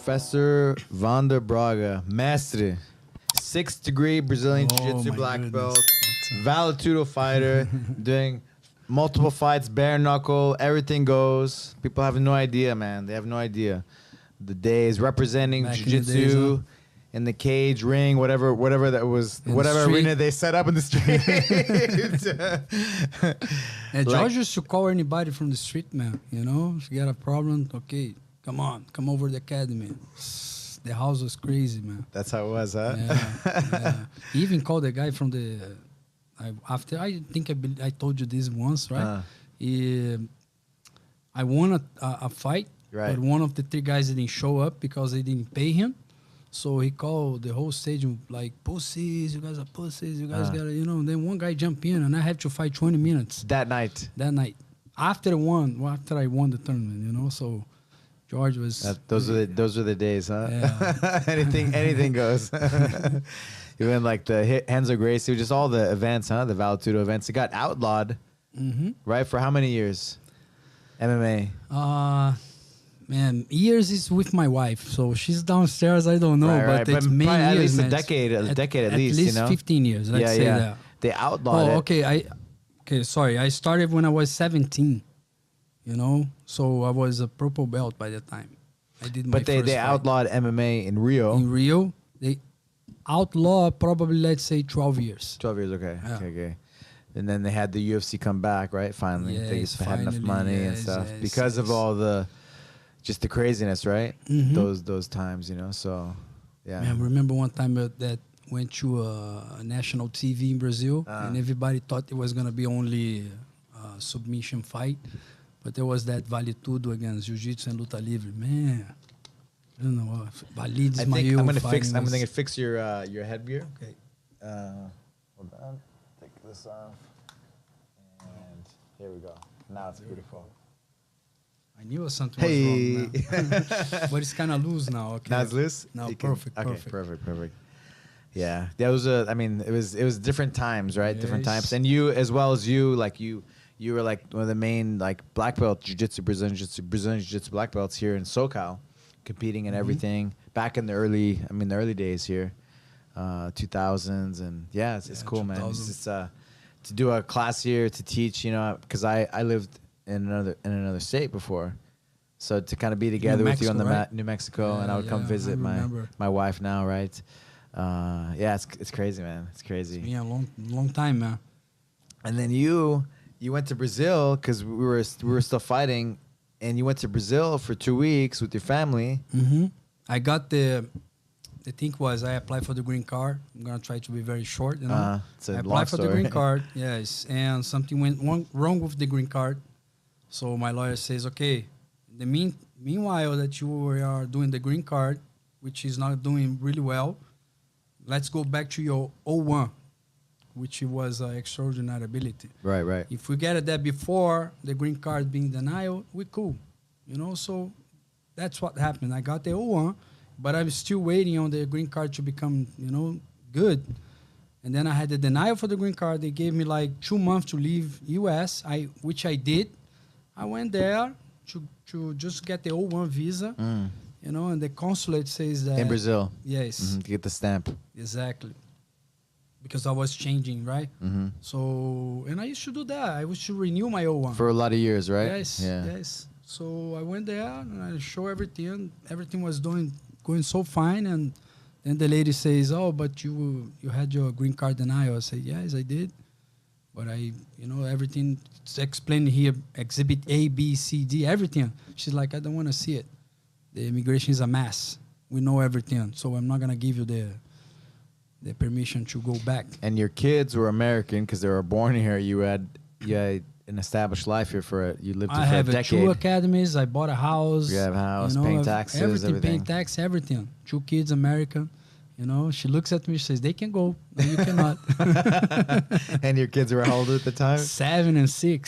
Professor Wander Braga, Mestre, 6th degree Brazilian Jiu-Jitsu black belt, Valetudo fighter, doing multiple fights, bare-knuckle, everything goes. People have no idea, man. They have no idea. The days representing Jiu-Jitsu in the cage, ring, whatever that was, in whatever arena they set up in the street. And George used to call anybody from the street, man. You know, if you got a problem, okay, come on, come over to the academy. The house was crazy, man. That's how it was, huh? Yeah. He even called the guy from the... I think I told you this once, right? I won a fight, right, but one of the 3 guys didn't show up because they didn't pay him. So he called the whole stadium like, pussies, you guys are pussies, you guys gotta, you know. Then one guy jumped in and I had to fight 20 minutes. That night? That night. After I won the tournament, you know, so George was... those are the days, huh? Yeah. anything goes. Even like the Hands of Grace, just all the events, huh? The Valetudo events. It got outlawed, right? For how many years? MMA? Man, years is with my wife, so she's downstairs. I don't know, right. But it's many years, at least man. a decade at least, you know? 15 years, let's say that. They outlawed it. Okay, sorry. I started when I was 17, you know? So I was a purple belt by the time. I did my But they outlawed MMA in Rio. In Rio, they outlawed probably, let's say, 12 years. 12 years, okay. Yeah. Okay. And then they had the UFC come back, right? Finally. Yes, they just had enough money and stuff. Because of all just the craziness, right? Those times, you know. So, yeah. Man, I remember one time that went to a national TV in Brazil, and everybody thought it was gonna be only a submission fight, but there was that Valetudo against Jiu-Jitsu and Luta Livre. Man, I don't know. I think I'm gonna fix your headgear. Okay. Hold on. Take this off, and here we go. Now it's beautiful. I knew something was wrong, man. But it's kind of loose now. Okay. Now it's loose? No, perfect. Yeah. That was it was different times, right? Yes. Different times. And you, as well as you, like you were like one of the main like black belt Brazilian Jiu-Jitsu black belts here in SoCal, competing in everything back in the early days here, 2000s. And yeah, it's cool, man. It's just, to do a class here, to teach, you know, because I lived in another state before, so to kind of be together with you on the New Mexico, and I would come visit my wife now, right? It's crazy, man. It's crazy. It's been a long time, man. And then you went to Brazil because we were still fighting, and you went to Brazil for 2 weeks with your family. I got the thing was I applied for the green card. I'm gonna try to be very short, you know. I applied for the green card, yes, and something went wrong with the green card. So my lawyer says, okay, meanwhile that you are doing the green card, which is not doing really well, let's go back to your 01, which was extraordinary ability. Right. If we get that before the green card being denied, we're cool, you know. So that's what happened. I got the 01, but I'm still waiting on the green card to become, you know, good. And then I had the denial for the green card. They gave me like 2 months to leave US, which I did. I went there to just get the 01 visa, you know, and the consulate says that... In Brazil? Yes. To get the stamp. Exactly. Because I was changing, right? So, and I used to do that. I used to renew my 01. For a lot of years, right? Yes, yes. So I went there and I show everything. Everything was going so fine. And then the lady says, oh, but you had your green card denial. I said, yes, I did. But everything explained here, exhibit A, B, C, D, everything. She's like, I don't want to see it. The immigration is a mess. We know everything. So I'm not going to give you the permission to go back. And your kids were American because they were born here. You had an established life here you lived here for a decade. I have 2 academies. I bought a house. You have a house, paying taxes, everything. Paying tax, everything. 2 kids, American. You know, she looks at me, she says, they can go. No, you cannot. And your kids were how old at the time? 7 and 6.